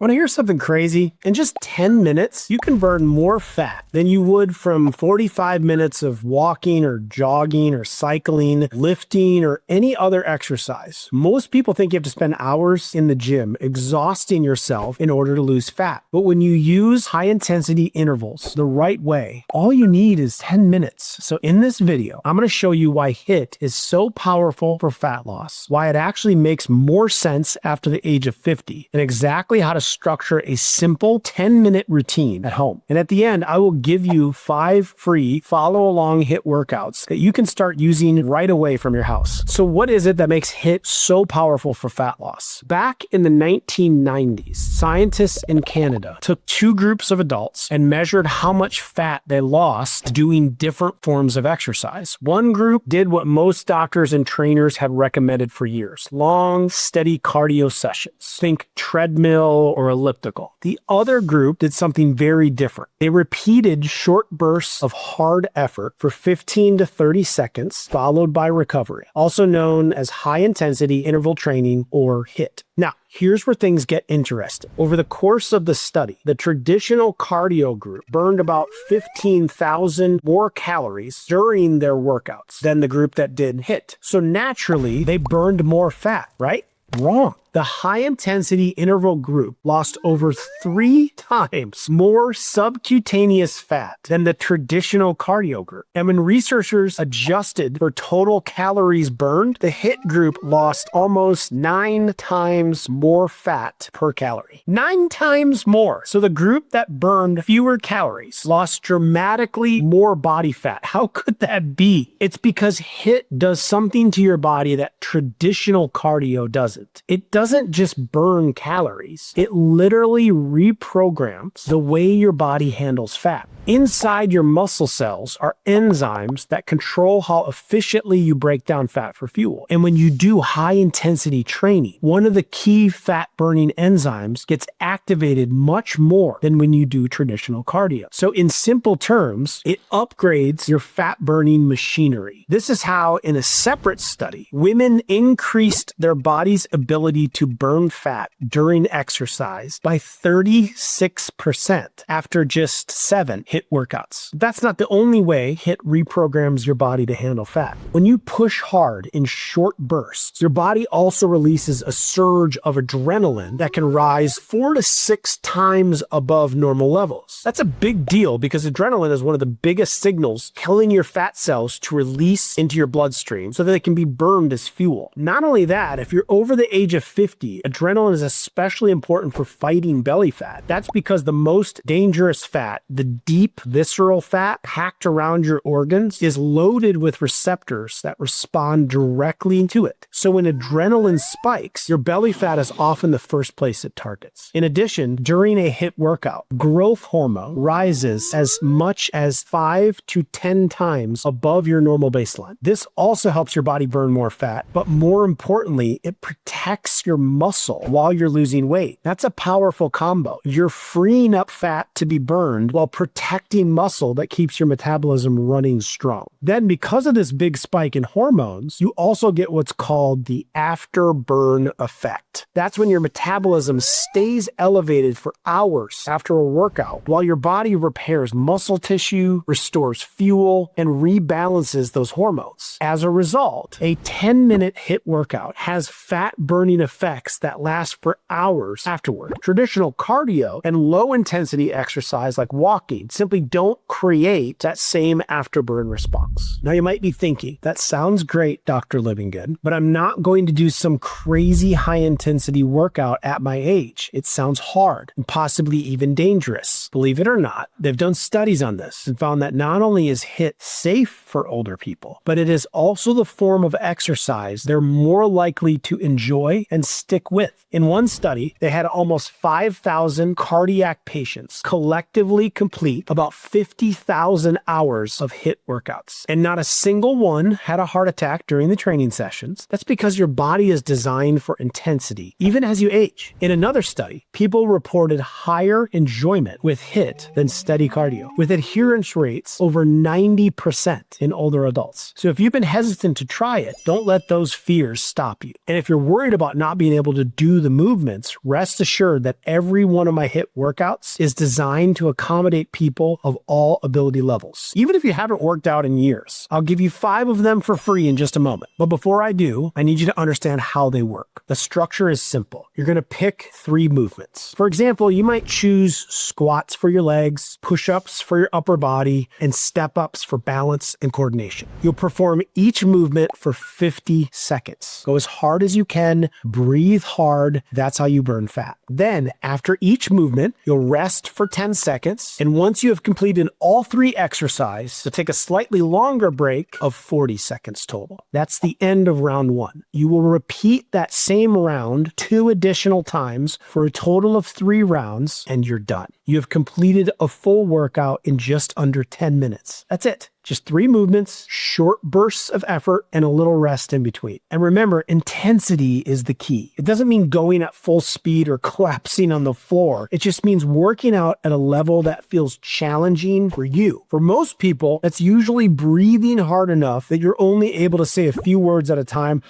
Want to hear something crazy? In just 10 minutes, you can burn more fat than you would from 45 minutes of walking or jogging or cycling, lifting, or any other exercise. Most people think you have to spend hours in the gym exhausting yourself in order to lose fat. But when you use high-intensity intervals the right way, all you need is 10 minutes. So in this video, I'm going to show you why HIIT is so powerful for fat loss, why it actually makes more sense after the age of 50, and exactly how to structure a simple 10-minute routine at home. And at the end, I will give you 5 free follow-along HIIT workouts that you can start using right away from your house. So what is it that makes HIIT so powerful for fat loss? Back in the 1990s, scientists in Canada took 2 groups of adults and measured how much fat they lost doing different forms of exercise. One group did what most doctors and trainers have recommended for years: long, steady cardio sessions. Think treadmill or elliptical. The other group did something very different. They repeated short bursts of hard effort for 15 to 30 seconds, followed by recovery, also known as high-intensity interval training or HIIT. Now, here's where things get interesting. Over the course of the study, the traditional cardio group burned about 15,000 more calories during their workouts than the group that did HIIT. So naturally, they burned more fat, right? Wrong. The high-intensity interval group lost over 3 times more subcutaneous fat than the traditional cardio group. And when researchers adjusted for total calories burned, the HIIT group lost almost 9 times more fat per calorie. 9 times more. So the group that burned fewer calories lost dramatically more body fat. How could that be? It's because HIIT does something to your body that traditional cardio doesn't. It doesn't just burn calories. It literally reprograms the way your body handles fat. Inside your muscle cells are enzymes that control how efficiently you break down fat for fuel. And when you do high-intensity training, one of the key fat-burning enzymes gets activated much more than when you do traditional cardio. So in simple terms, it upgrades your fat-burning machinery. This is how, in a separate study, women increased their body's ability to burn fat during exercise by 36% after just 7 HIIT workouts. That's not the only way HIIT reprograms your body to handle fat. When you push hard in short bursts, your body also releases a surge of adrenaline that can rise 4 to 6 times above normal levels. That's a big deal because adrenaline is one of the biggest signals telling your fat cells to release into your bloodstream so that they can be burned as fuel. Not only that, if you're over the age of 50, adrenaline is especially important for fighting belly fat. That's because the most dangerous fat, the deep visceral fat packed around your organs, is loaded with receptors that respond directly to it. So when adrenaline spikes, your belly fat is often the first place it targets. In addition, during a HIIT workout, growth hormone rises as much as 5 to 10 times above your normal baseline. This also helps your body burn more fat, but more importantly, it protects your muscle while you're losing weight. That's a powerful combo. You're freeing up fat to be burned while protecting muscle that keeps your metabolism running strong. Then, because of this big spike in hormones, you also get what's called the afterburn effect. That's when your metabolism stays elevated for hours after a workout while your body repairs muscle tissue, restores fuel, and rebalances those hormones. As a result, a 10-minute HIIT workout has fat-burning effects that last for hours afterward. Traditional cardio and low-intensity exercise like walking simply don't create that same afterburn response. Now you might be thinking, that sounds great, Dr. Livingood, but I'm not going to do some crazy high-intensity workout at my age. It sounds hard and possibly even dangerous. Believe it or not, they've done studies on this and found that not only is HIIT safe for older people, but it is also the form of exercise they're more likely to enjoy and stick with. In one study, they had almost 5,000 cardiac patients collectively complete about 50,000 hours of HIIT workouts, and not a single one had a heart attack during the training sessions. That's because your body is designed for intensity, even as you age. In another study, people reported higher enjoyment with HIIT than steady cardio, with adherence rates over 90% in older adults. So if you've been hesitant to try it, don't let those fears stop you. And if you're worried about not being able to do the movements, rest assured that every one of my HIIT workouts is designed to accommodate people of all ability levels. Even if you haven't worked out in years, I'll give you 5 of them for free in just a moment. But before I do, I need you to understand how they work. The structure is simple. You're going to pick 3 movements. For example, you might choose squats for your legs, push-ups for your upper body, and step-ups for balance and coordination. You'll perform each movement for 50 seconds. Go as hard as you can, breathe hard. That's how you burn fat. Then, after each movement, you'll rest for 10 seconds. And once you have completed all 3 exercises, you'll take a slightly longer break of 40 seconds total. That's the end of round 1. You will repeat that same round 2 additional times for a total of 3 rounds, and you're done. You have completed a full workout in just under 10 minutes. That's it. Just 3 movements, short bursts of effort, and a little rest in between. And remember, intensity is the key. It doesn't mean going at full speed or collapsing on the floor. It just means working out at a level that feels challenging for you. For most people, that's usually breathing hard enough that you're only able to say a few words at a time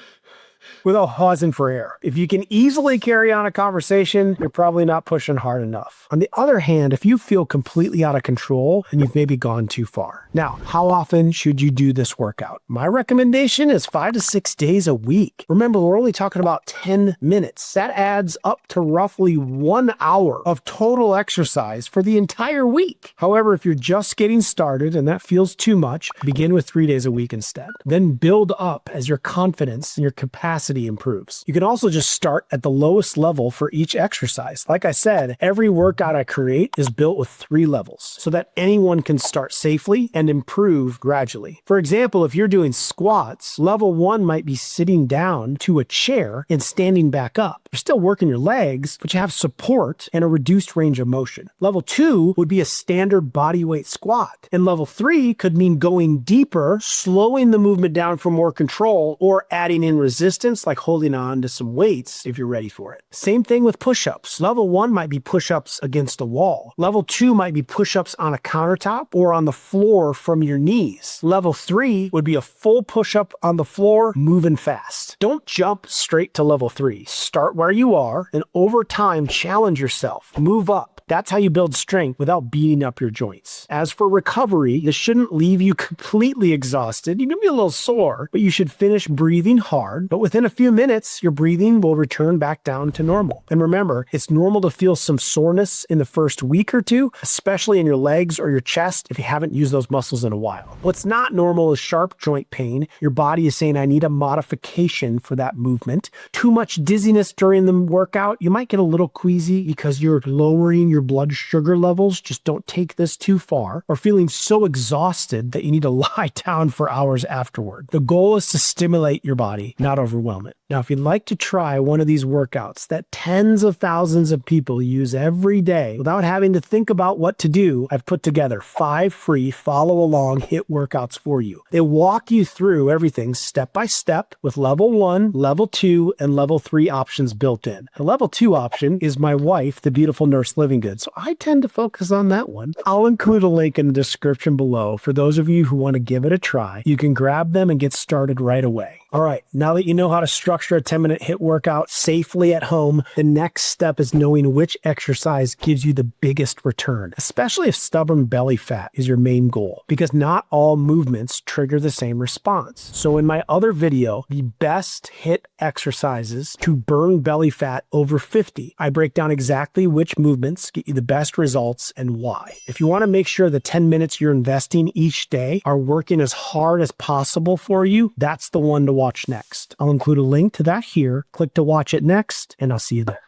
without pausing for air. If you can easily carry on a conversation, you're probably not pushing hard enough. On the other hand, if you feel completely out of control, then you've maybe gone too far. Now, how often should you do this workout? My recommendation is 5 to 6 days a week. Remember, we're only talking about 10 minutes. That adds up to roughly 1 hour of total exercise for the entire week. However, if you're just getting started and that feels too much, begin with 3 days a week instead. Then build up as your confidence and your capacity improves. You can also just start at the lowest level for each exercise. Like I said, every workout I create is built with 3 levels so that anyone can start safely and improve gradually. For example, if you're doing squats, level 1 might be sitting down to a chair and standing back up. You're still working your legs, but you have support and a reduced range of motion. Level 2 would be a standard body weight squat. And level 3 could mean going deeper, slowing the movement down for more control, or adding in resistance like holding on to some weights if you're ready for it. Same thing with push-ups. Level 1 might be push-ups against a wall. Level 2 might be push-ups on a countertop or on the floor from your knees. Level 3 would be a full push-up on the floor, moving fast. Don't jump straight to level 3. Start where you are, and over time, challenge yourself. Move up. That's how you build strength without beating up your joints. As for recovery, this shouldn't leave you completely exhausted. You can be a little sore, but you should finish breathing hard. But within a few minutes, your breathing will return back down to normal. And remember, it's normal to feel some soreness in the first week or 2, especially in your legs or your chest if you haven't used those muscles in a while. What's not normal is sharp joint pain. Your body is saying, I need a modification for that movement. Too much dizziness during the workout. You might get a little queasy because you're lowering your blood sugar levels. Just don't take this too far. Or feeling so exhausted that you need to lie down for hours afterward. The goal is to stimulate your body, not overwhelm it. Now, if you'd like to try one of these workouts that tens of thousands of people use every day without having to think about what to do, I've put together 5 free follow-along HIIT workouts for you. They walk you through everything step by step with level 1, level 2, and level 3 options built in. The level 2 option is my wife, the beautiful nurse Livingood, so I tend to focus on that one. I'll include a link in the description below for those of you who want to give it a try. You can grab them and get started right away. All right, now that you know how to structure a 10-minute HIIT workout safely at home, the next step is knowing which exercise gives you the biggest return, especially if stubborn belly fat is your main goal, because not all movements trigger the same response. So in my other video, the best HIIT exercises to burn belly fat over 50, I break down exactly which movements get you the best results and why. If you want to make sure the 10 minutes you're investing each day are working as hard as possible for you, that's the one to watch next. I'll include a link to that here. Click to watch it next, and I'll see you there.